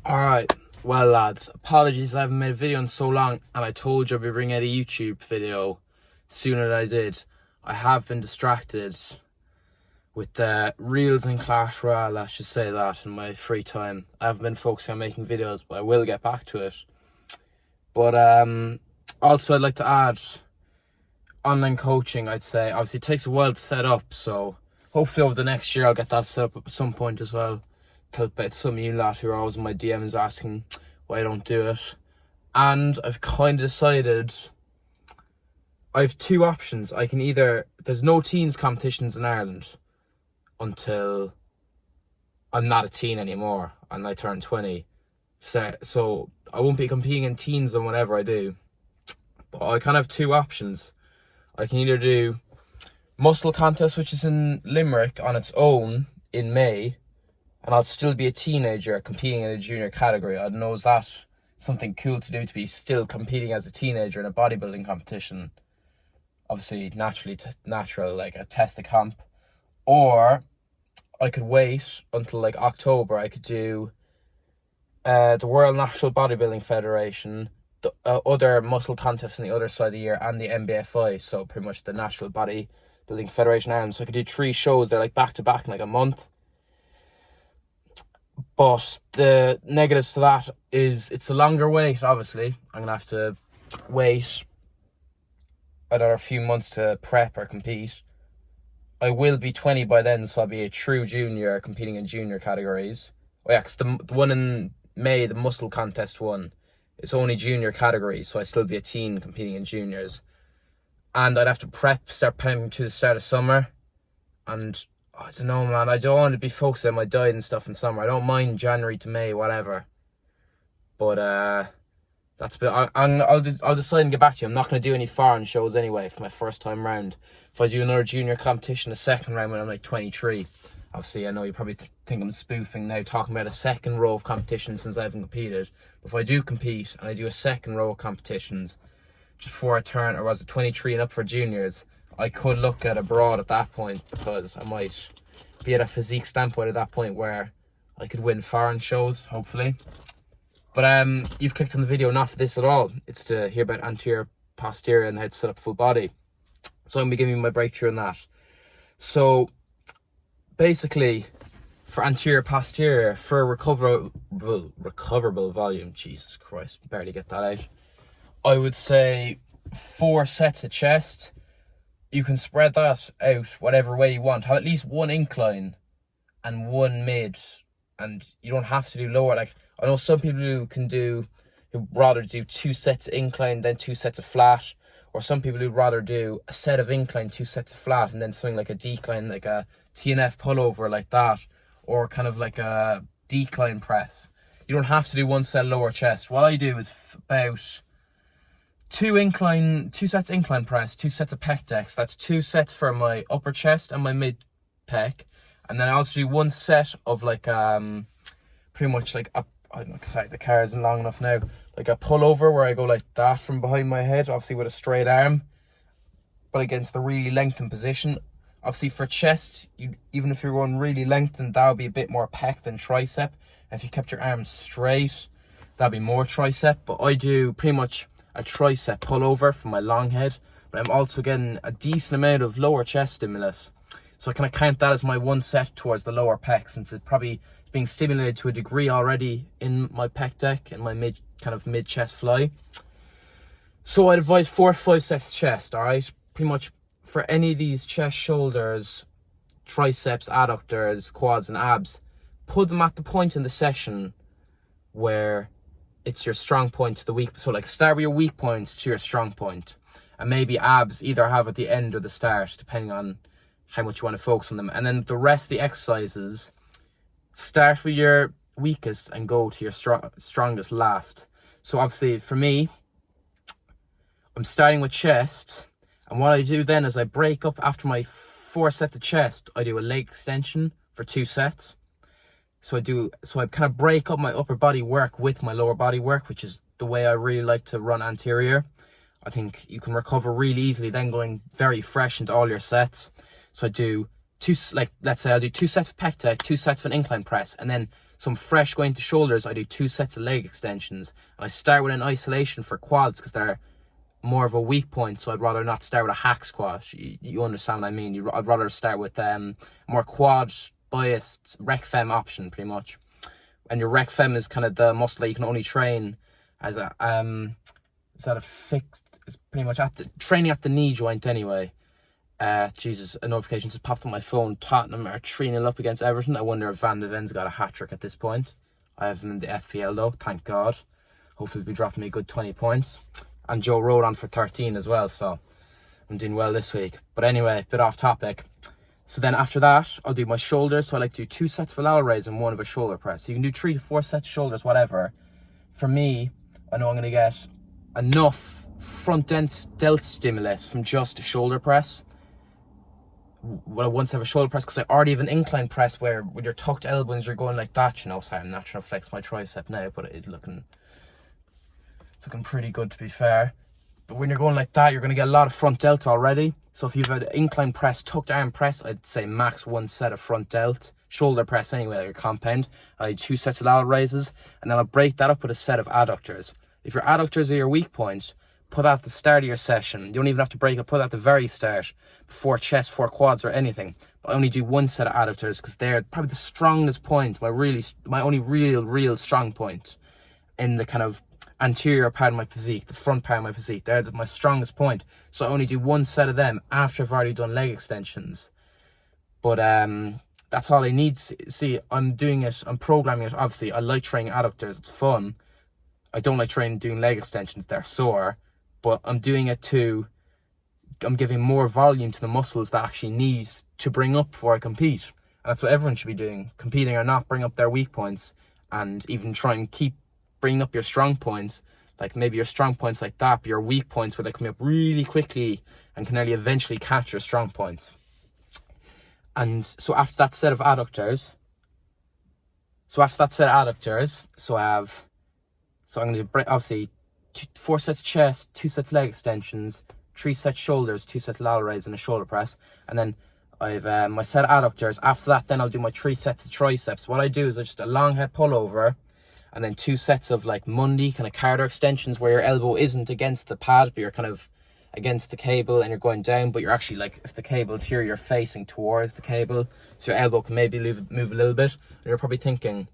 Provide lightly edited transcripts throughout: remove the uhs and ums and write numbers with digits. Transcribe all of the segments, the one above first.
Alright, well lads, apologies I haven't made a video in so long, and I told you I'd be bringing out a YouTube video sooner than I did. I have been distracted with the reels and Clash Royale, I should say that, in my free time. I haven't been focusing on making videos, but I will get back to it. But also I'd like to add online coaching. I'd say obviously it takes a while to set up, so hopefully over the next year I'll get that set up at some point as well. But some of you lot who are always in my DMs asking why I don't do it. And I've kind of decided I have two options. I can either, there's no teens competitions in Ireland until I'm not a teen anymore and I turn 20. So I won't be competing in teens and whatever I do. But I kind of have two options. I can either do muscle contest, which is in Limerick on its own in May, and I'll still be a teenager competing in a junior category. I don't know, is that something cool to do, to be still competing as a teenager in a bodybuilding competition? Obviously, natural, like a test a comp. Or I could wait until like October. I could do the World National Bodybuilding Federation, the other muscle contests on the other side of the year, and the MBFI, so pretty much the National Bodybuilding Federation Ireland. So I could do 3 shows. They're like back to back in like a month. But the negatives to that is it's a longer wait, obviously. I'm going to have to wait another few months to prep or compete. I will be 20 by then, so I'll be a true junior competing in junior categories. Oh yeah, because the one in May, the muscle contest one, it's only junior categories, so I'd still be a teen competing in juniors. And I'd have to start prepping to the start of summer. And I don't know, man. I don't want to be focused on my diet and stuff in summer. I don't mind January to May, whatever. But that's a bit. I'll decide and get back to you. I'm not going to do any foreign shows anyway for my first time round. If I do another junior competition, the second round when I'm like 23, obviously I know you probably think I'm spoofing now, talking about a second row of competitions since I haven't competed. But if I do compete and I do a second row of competitions just before I turn, or was it 23 and up for juniors, I could look at abroad at that point, because I might be at a physique standpoint at that point where I could win foreign shows, hopefully. But you've clicked on the video not for this at all. It's to hear about anterior, posterior, and how to set up full body. So I'm going to be giving you my breakthrough on that. So basically, for anterior, posterior, for recoverable volume, Jesus Christ, barely get that out, I would say 4 sets of chest. You can spread that out whatever way you want. Have at least 1 incline and 1 mid. And you don't have to do lower. Like, I know some people who rather do 2 sets of incline, then 2 sets of flat. Or some people who'd rather do a set of incline, 2 sets of flat, and then swing like a decline, like a TNF pullover like that. Or kind of like a decline press. You don't have to do 1 set of lower chest. What I do is about 2 sets incline press, 2 sets of pec decks. That's 2 sets for my upper chest and my mid pec. And then I also do 1 set of like pretty much like a, I don't know, sorry, the car isn't long enough now, like a pullover where I go like that from behind my head, obviously with a straight arm, but against the really lengthened position. Obviously for chest, even if you're going really lengthened, that would be a bit more pec than tricep. And if you kept your arms straight, that'd be more tricep. But I do pretty much a tricep pullover from my long head, but I'm also getting a decent amount of lower chest stimulus. So I kind of count that as my 1 set towards the lower pec, since it's probably being stimulated to a degree already in my pec deck and my mid chest fly. So I'd advise 4 or 5 sets of chest, alright? Pretty much for any of these chest, shoulders, triceps, adductors, quads and abs, put them at the point in the session where it's your strong point to the weak. So like start with your weak point to your strong point. And maybe abs either have at the end or the start, depending on how much you want to focus on them. And then the rest of the exercises, start with your weakest and go to your strongest last. So obviously for me, I'm starting with chest. And what I do then is I break up after my 4 sets of chest. I do a leg extension for 2 sets. So I kind of break up my upper body work with my lower body work, which is the way I really like to run anterior. I think you can recover really easily then going very fresh into all your sets. So I do let's say I'll do 2 sets of pec deck, 2 sets of an incline press, and then So I'm fresh going to shoulders, I do 2 sets of leg extensions. And I start with an isolation for quads because they're more of a weak point, so I'd rather not start with a hack squat. You understand what I mean? I'd rather start with more quad biased rec fem option, pretty much. And your rec fem is kind of the muscle that you can only train as a is that a fixed? It's pretty much training at the knee joint anyway. Jesus, a notification just popped on my phone. Tottenham are 3-0 up against Everton. I wonder if Van de Ven's got a hat-trick at this point. I have him in the FPL though, thank God. Hopefully he'll be dropping me a good 20 points. And Joe Rodon for 13 as well, so I'm doing well this week. But anyway, a bit off topic. So then after that, I'll do my shoulders. So I like to do 2 sets of lateral raise and 1 of a shoulder press. So you can do 3 to 4 sets of shoulders, whatever. For me, I know I'm going to get enough front delt stimulus from just a shoulder press. Well, I once have a shoulder press because I already have an incline press where with your tucked elbows you're going like that, you know. Sorry, I'm not trying to flex my tricep now, but it's looking pretty good to be fair. But when you're going like that, you're going to get a lot of front delt already. So if you've had an incline press, tucked arm press, I'd say max 1 set of front delt. Shoulder press anyway, like your compound. I do 2 sets of lateral raises, and then I'll break that up with a set of adductors. If your adductors are your weak point, put that at the start of your session. You don't even have to break it, put it at the very start, before chest, before quads or anything. But I only do 1 set of adductors because they're probably the strongest point, my only real strong point in the kind of anterior part of my physique, the front part of my physique. They're my strongest point. So I only do 1 set of them after I've already done leg extensions. But that's all I need. See, I'm doing it, I'm programming it. Obviously, I like training adductors, it's fun. I don't like doing leg extensions, they're sore. But I'm doing it I'm giving more volume to the muscles that actually need to bring up before I compete. And that's what everyone should be doing. Competing or not, bring up their weak points and even try and keep bringing up your strong points. Like maybe your strong points like that, but your weak points where they come up really quickly and can only eventually catch your strong points. And so after that set of adductors, I'm going to break, obviously, 4 sets of chest, 2 sets leg extensions, 3 sets shoulders, 2 sets lateral raise and a shoulder press. And then I've my set of adductors. After that, then I'll do my 3 sets of triceps. What I do is just a long head pullover and then 2 sets of like Monday kind of carter extensions where your elbow isn't against the pad, but you're kind of against the cable and you're going down, but you're actually like, if the cable's here, you're facing towards the cable. So your elbow can maybe move a little bit. And you're probably thinking,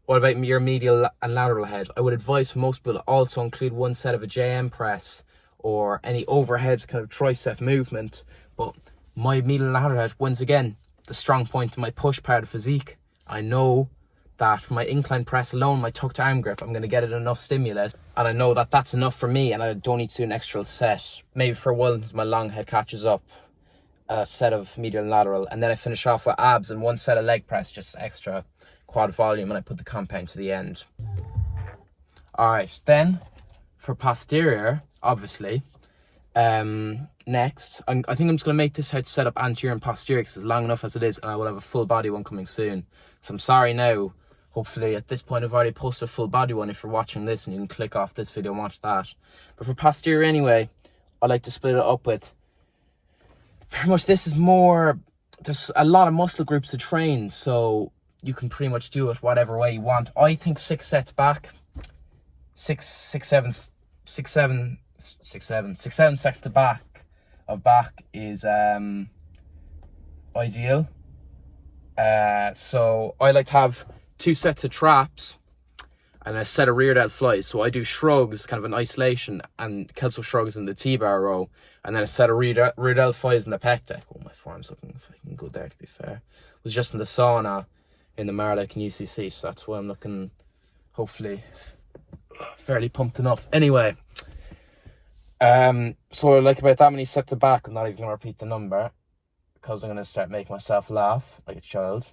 what about your medial and lateral head? I would advise for most people to also include 1 set of a JM press or any overhead kind of tricep movement. But my medial and lateral head, once again, the strong point in my push part of physique. I know that for my incline press alone, my tucked arm grip, I'm going to get it enough stimulus. And I know that that's enough for me and I don't need to do an extra set. Maybe for a while until my long head catches up, a set of medial and lateral. And then I finish off with abs and 1 set of leg press, just extra quad volume, and I put the compound to the end. Alright, then for posterior, obviously, next, I think I'm just going to make this head set up anterior and posterior because it's long enough as it is, and I will have a full body one coming soon. So I'm sorry now. Hopefully at this point I've already posted a full body one if you're watching this and you can click off this video and watch that. But for posterior anyway, I like to split it up with, pretty much this is more, there's a lot of muscle groups to train, so you can pretty much do it whatever way you want. I think 6 sets back, 6, 7 sets to back is ideal. So I like to have 2 sets of traps and a set of rear delt flies. So I do shrugs, kind of an isolation, and kelso shrugs in the T-bar row, and then a set of rear delt flies in the pec deck. Oh, my form's looking fucking good there, to be fair. It was just in the sauna in the Marlek and UCC, so that's why I'm looking, hopefully, fairly pumped enough. Anyway, so like about that many sets of back, I'm not even going to repeat the number, because I'm going to start making myself laugh like a child.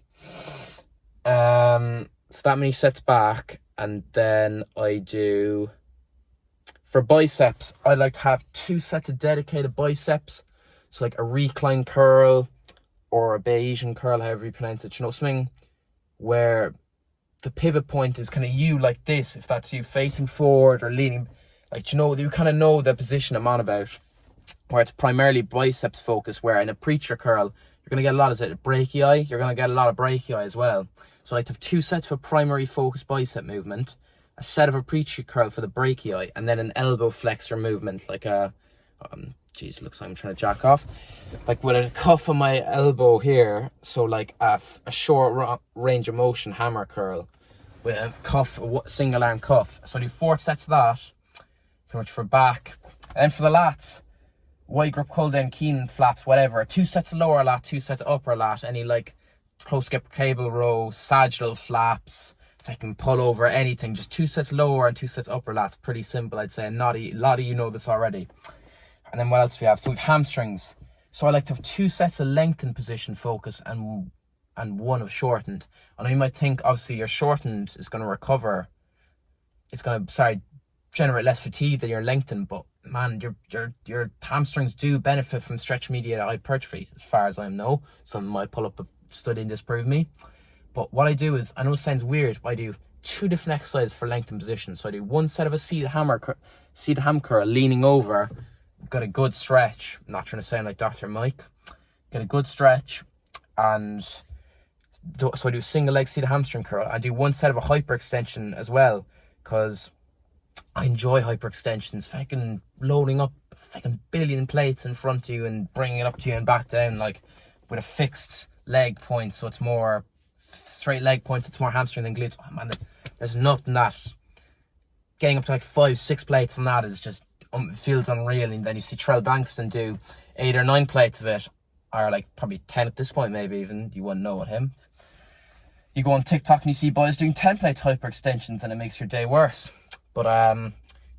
So that many sets back, and then I do, for biceps, I like to have 2 sets of dedicated biceps, so like a recline curl, or a Bayesian curl, however you pronounce it, you know, something where the pivot point is kind of you like this, if that's you facing forward or leaning, like, you know, you kind of know the position I'm on about, where it's primarily biceps focus, where in a preacher curl, you're going to get a lot of brachii. You're going to get a lot of brachii as well. So I like to have 2 sets of a primary focus bicep movement, a set of a preacher curl for the brachii, and then an elbow flexor movement, like a, geez, looks like I'm trying to jack off, like with a cuff on my elbow here, so like a short range of motion hammer curl with a cuff, a single arm cuff. So I do 4 sets of that, pretty much for back. And then for the lats, wide grip, pull down, keen flaps, whatever. 2 sets of lower lat, 2 sets of upper lat, any like close grip cable row, sagittal flaps, if I can pull over anything, just 2 sets lower and 2 sets upper lats. Pretty simple, I'd say. And a lot of you know this already. And then what else we have? So we've hamstrings. So I like to have 2 sets of lengthened position focus and 1 of shortened. And you might think, obviously, your shortened is going to recover. It's going to, generate less fatigue than your lengthened. But man, your hamstrings do benefit from stretch-mediated hypertrophy, as far as I know. Some might pull up a study and disprove me. But what I do is, I know it sounds weird, but I do 2 different exercises for lengthened position. So I do 1 set of a seated ham curl, leaning over, got a good stretch. I'm not trying to sound like Dr. Mike. Get a good stretch, and so I do a single leg seated hamstring curl. I do 1 set of a hyperextension as well, because I enjoy hyperextensions. Fucking loading up fucking billion plates in front of you and bringing it up to you and back down, like with a fixed leg point, so it's more straight leg points, it's more hamstring than glutes. Oh man, there's nothing that getting up to like 5-6 plates on that is just feels unreal. And then you see Trell Bankston do 8 or 9 plates of it, or like probably 10 at this point, maybe even. You wouldn't know what him. You go on TikTok and you see boys doing 10 plate hyperextensions, and it makes your day worse. But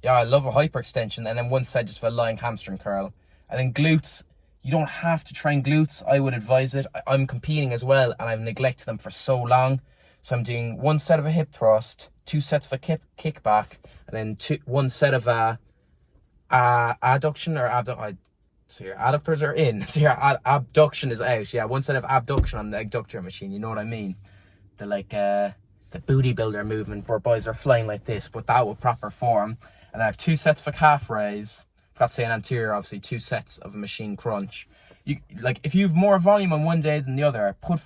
yeah, I love a hyperextension, and then 1 set just for a lying hamstring curl. And then glutes, you don't have to train glutes. I would advise it. I'm competing as well, and I've neglected them for so long. So I'm doing 1 set of a hip thrust, 2 sets of a kickback, and then 1 set of a adduction or abduction. So your adductors are in, so your abduction is out. Yeah, 1 set of abduction on the adductor machine. You know what I mean? The like the bodybuilder movement where boys are flying like this, but that with proper form. And I have 2 sets of a calf raise. Forgot to say an anterior, obviously 2 sets of a machine crunch. You like, if you have more volume on one day than the other, put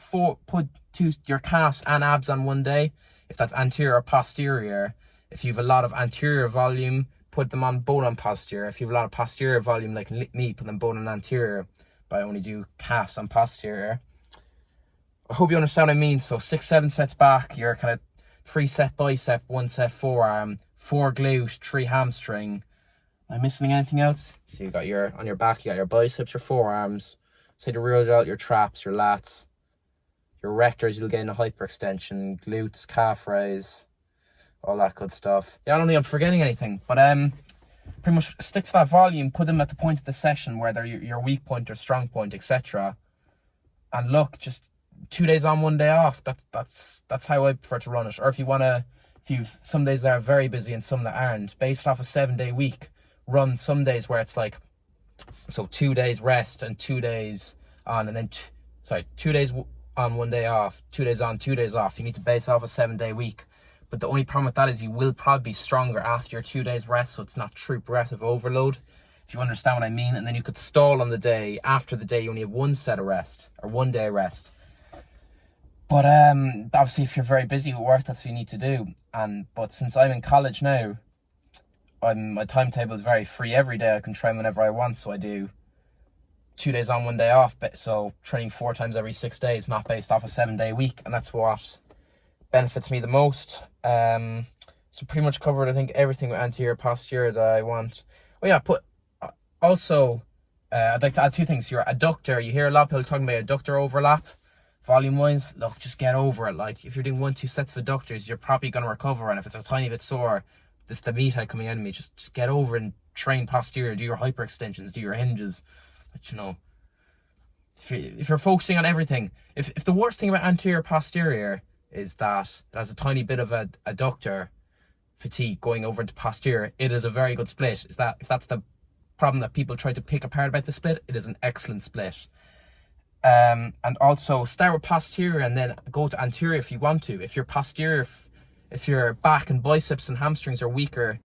your calves and abs on one day, if that's anterior or posterior. If you have a lot of anterior volume, put them on both on posterior. If you have a lot of posterior volume, like me, put them both on anterior. But I only do calves on posterior. I hope you understand what I mean. So 6-7 sets back, you're kind of 3 set bicep, 1 set forearm, 4 glute, 3 hamstring. Am I missing anything else? So you got on your back, you got your biceps, your forearms, say the real delt, your traps, your lats, your rectors, you'll get in a hyperextension, glutes, calf raise, all that good stuff. Yeah, I don't think I'm forgetting anything, but pretty much stick to that volume, put them at the point of the session where they're your weak point or strong point, etc. And look, just 2 days on, 1 day off. That's how I prefer to run it. Or if you've some days that are very busy and some that aren't, based off a 7-day week, run some days where it's like, so 2 days rest and 2 days on, and then 2 days on, 1 day off, 2 days on, 2 days off. You need to base off a 7-day week. But the only problem with that is you will probably be stronger after your 2 days rest, so it's not true progressive overload, if you understand what I mean. And then you could stall on the day. After the day, you only have 1 set of rest, or 1 day rest. But obviously if you're very busy with work, that's what you need to do. But since I'm in college now, my timetable is very free every day. I can train whenever I want, so I do 2 days on, 1 day off. So training 4 times every 6 days, not based off a 7-day week, and that's what benefits me the most. So pretty much covered, I think, everything with anterior posterior that I want. Oh yeah, I'd like to add 2 things. Your adductor, you hear a lot of people talking about adductor overlap. Volume wise, look, just get over it. Like, if you're doing 1-2 sets of adductors, you're probably going to recover, and if it's a tiny bit sore, this the meat head coming out of me, just get over and train posterior, do your hyperextensions, do your hinges. But you know, if you're focusing on everything, if the worst thing about anterior posterior is that it has a tiny bit of a adductor fatigue going over into posterior, it is a very good split. If that's the problem that people try to pick apart about the split, it is an excellent split. And also start with posterior and then go to anterior if you want to. If you're posterior, if your back and biceps and hamstrings are weaker,